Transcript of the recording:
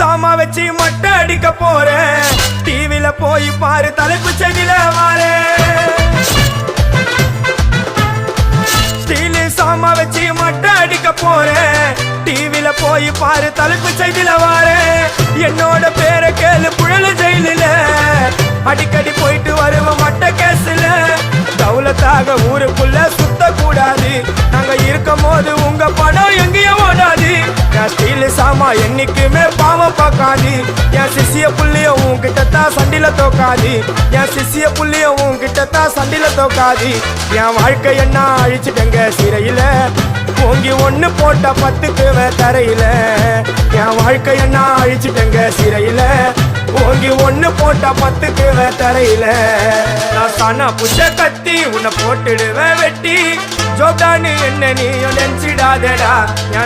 சாமா வச்சு மட்டை அடிக்க போறேன் டிவில போய் பாரு தலைப்பு செடியில வாரேன் ஸ்டீல் சாமா வச்சு மட்டை அடிக்க போறேன் டிவில போய் பாரு தலைப்பு செய்தில வாரேன் என்னோட பேரை கேளு புழல ஜெயிலில அடிக்கடி போயிட்டு வருவோம் மட்ட கேஸ்ல தௌலத்தாக ஊருக்குள்ள சுத்த கூடாது நாங்க இருக்கும் போது உங்க படம் எங்கேயும் ஓடாது என் ஸ்டீல் சாமா என்னைக்குமே பாவம் பார்க்காது என் சிசிய புள்ளிய உன்கிட்ட தான் சண்டில தோக்காது என் சிசிய புள்ளிய உன்கிட்ட தான் சண்டில தோக்காது என் வாழ்க்கை என்ன அழிச்சுட்டங்க சிறையில ஓங்கி ஒண்ணு போட்ட 10க்கு தரையில என் வாழ்க்கை என்ன அழிச்சுட்டங்க சிறையில ஓங்கி ஒண்ணு போட்ட 10க்கு தரையில நான் தானா புஷ கத்தி உன்னை போட்டுடுவேன் வெட்டி ஜோட்டான்னு என்ன நீ நினைச்சிடாதடா